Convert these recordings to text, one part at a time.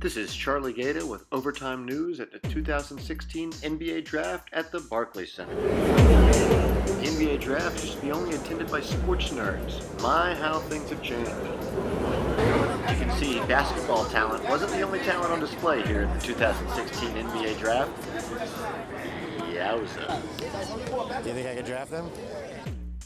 This is Charlie Gaeta with Overtime News at the 2016 NBA Draft at the Barclay Center. The NBA Draft used to be only attended by sports nerds. My, how things have changed. As you can see, basketball talent wasn't the only talent on display here at the 2016 NBA Draft. Yowza. Do you think I could draft them?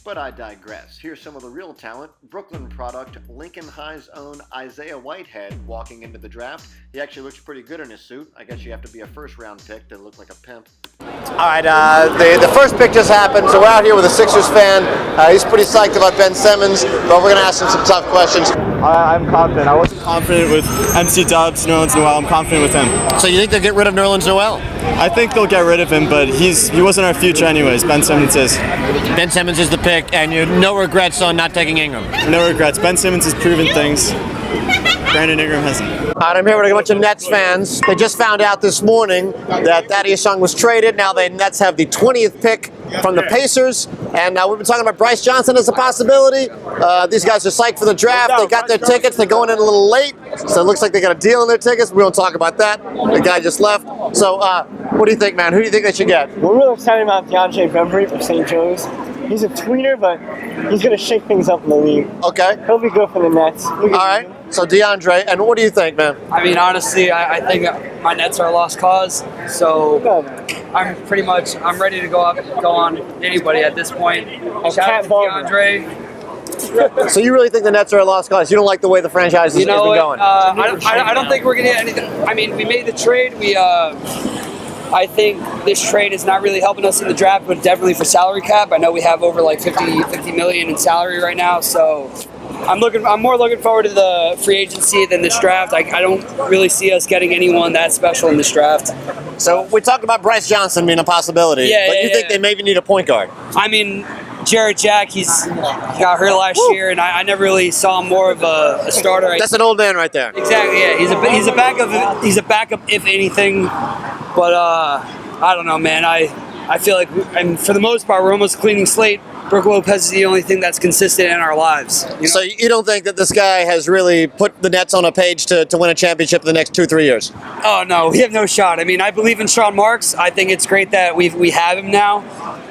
But I digress. Here's some of the real talent. Brooklyn product, Lincoln High's own Isaiah Whitehead walking into the draft. He actually looks pretty good in his suit. I guess you have to be a first-round pick to look like a pimp. All right, the first pick just happened, so we're out here with a Sixers fan. He's pretty psyched about Ben Simmons, but we're going to ask him some tough questions. I'm confident. I wasn't confident with MC Dubs, Nerlens Noel. I'm confident with him. So you think they'll get rid of Nerlens Noel? I think they'll get rid of him, but he wasn't our future anyways. Ben Simmons is. Ben Simmons is the pick, and you no regrets on not taking Ingram? No regrets. Ben Simmons has proven things. Brandon Ingram hasn't. All right, I'm here with a bunch of Nets fans. They just found out this morning that Thaddeus Young was traded. Now the Nets have the 20th pick from the Pacers, and we've been talking about Bryce Johnson as a possibility. These guys are psyched for the draft. They got their tickets. They're going in a little late, so it looks like they got a deal on their tickets. We won't talk about that. The guy just left. So what do you think, man? Who do you think they should get? We're really excited about DeAndre Bembry from St. Joe's. He's a tweener, but he's going to shake things up in the league. Okay. He'll be good for the Nets. All right. So DeAndre, and what do you think, man? I mean, honestly, I think my Nets are a lost cause. So I'm ready to go on anybody at this point. Shout out to DeAndre. So you really think the Nets are a lost cause? You don't like the way the franchise has been going? I don't think we're going to get anything. I mean, we made the trade. I think this trade is not really helping us in the draft, but definitely for salary cap. I know we have over like 50 million in salary right now, so I'm more looking forward to the free agency than this draft. I don't really see us getting anyone that special in this draft. So we talked about Bryce Johnson being a possibility, but you think they maybe need a point guard? I mean, Jared Jack, he got hurt last year, and I never really saw him more of a starter. That's an old man right there. Exactly, yeah. He's a backup. He's a backup if anything. But I don't know, man. I feel like, for the most part, we're almost a cleaning slate. Brook Lopez is the only thing that's consistent in our lives. You know? So you don't think that this guy has really put the Nets on a page to win a championship in the next 2-3 years? Oh, no. We have no shot. I mean, I believe in Sean Marks. I think it's great that we have him now.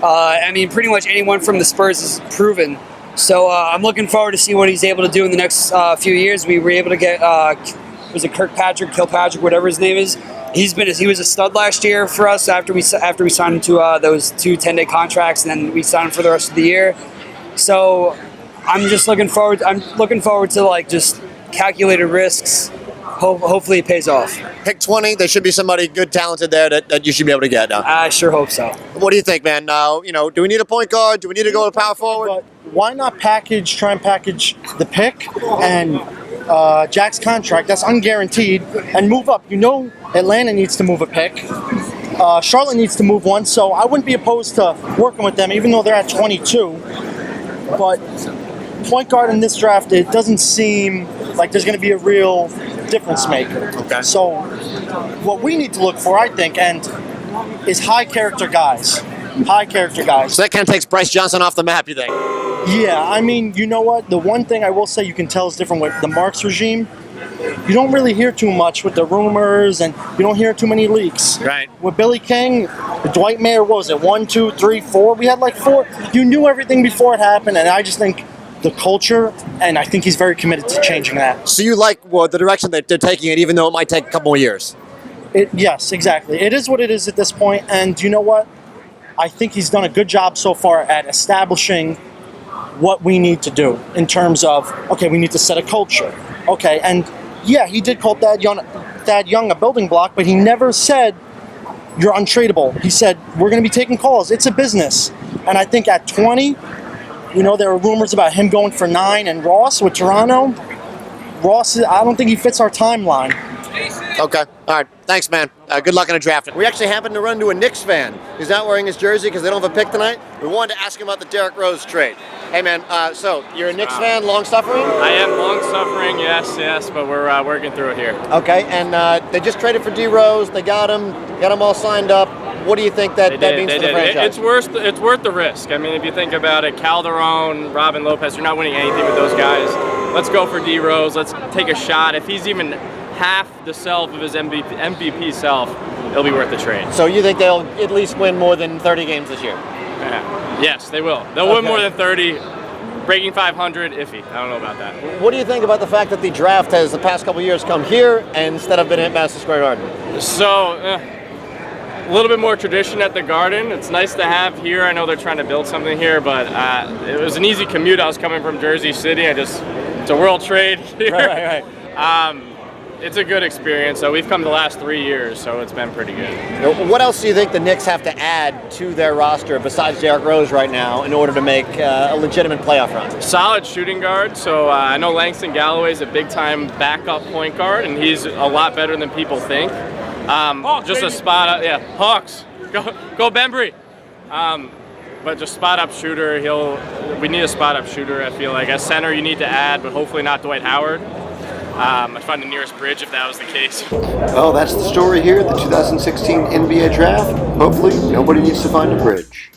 I mean, pretty much anyone from the Spurs is proven. So I'm looking forward to see what he's able to do in the next few years. We were able to get, was it Kilpatrick, whatever his name is. He was a stud last year for us after we signed him to those 2 10-day contracts, and then we signed him for the rest of the year. So I'm just looking forward to like just calculated risks. Hopefully it pays off. Pick 20. There should be somebody good, talented there that you should be able to get. I sure hope so. What do you think, man? Do we need a point guard? Do we need to go to power forward? But why not try and package the pick and Jack's contract, that's unguaranteed, and move up. You know Atlanta needs to move a pick. Charlotte needs to move one, so I wouldn't be opposed to working with them, even though they're at 22. But point guard in this draft, it doesn't seem like there's going to be a real difference maker. Okay. So what we need to look for, I think, is high character guys. High character guys. So that kind of takes Bryce Johnson off the map, you think? Yeah, I mean, you know what? The one thing I will say you can tell is different with the Marks regime. You don't really hear too much with the rumors, and you don't hear too many leaks. Right. With Billy King, Dwight Mayer, what was it? 1, 2, 3, 4? We had like 4. You knew everything before it happened, and I just think the culture, and I think he's very committed to changing that. So you like the direction that they're taking it, even though it might take a couple more years? Yes, exactly. It is what it is at this point, and you know what? I think he's done a good job so far at establishing what we need to do in terms of, okay, we need to set a culture. Okay, and yeah, he did call Thad Young a building block, but he never said you're untradeable. He said we're going to be taking calls. It's a business. And I think at 20, there are rumors about him going for 9 and Ross with Toronto. Ross, I don't think he fits our timeline. Okay. All right. Thanks, man. Good luck in the draft. We actually happened to run to a Knicks fan. He's not wearing his jersey because they don't have a pick tonight. We wanted to ask him about the Derrick Rose trade. Hey, man. So you're a Knicks fan, long-suffering? I am long-suffering, yes, but we're working through it here. Okay. And they just traded for D Rose. They got him all signed up. What do you think that means for the franchise? It's worth the risk. I mean, if you think about it, Calderon, Robin Lopez, you're not winning anything with those guys. Let's go for D Rose. Let's take a shot. If he's even half the self of his MVP self, it'll be worth the trade. So you think they'll at least win more than 30 games this year? Yes, they will. They'll win more than 30. Breaking 500, iffy. I don't know about that. What do you think about the fact that the draft has the past couple of years come here instead of been at Madison Square Garden? So, a little bit more tradition at the Garden. It's nice to have here. I know they're trying to build something here, but it was an easy commute. I was coming from Jersey City. It's a world trade here. Right. It's a good experience. So we've come the last 3 years, so it's been pretty good. What else do you think the Knicks have to add to their roster besides Derrick Rose right now in order to make a legitimate playoff run? Solid shooting guard. So I know Langston Galloway's a big-time backup point guard, and he's a lot better than people think. Just a spot up, Hawks. Go Bembry. But just spot-up shooter. We need a spot-up shooter. I feel like as center you need to add, but hopefully not Dwight Howard. I'd find the nearest bridge if that was the case. Well, that's the story here at the 2016 NBA Draft. Hopefully, nobody needs to find a bridge.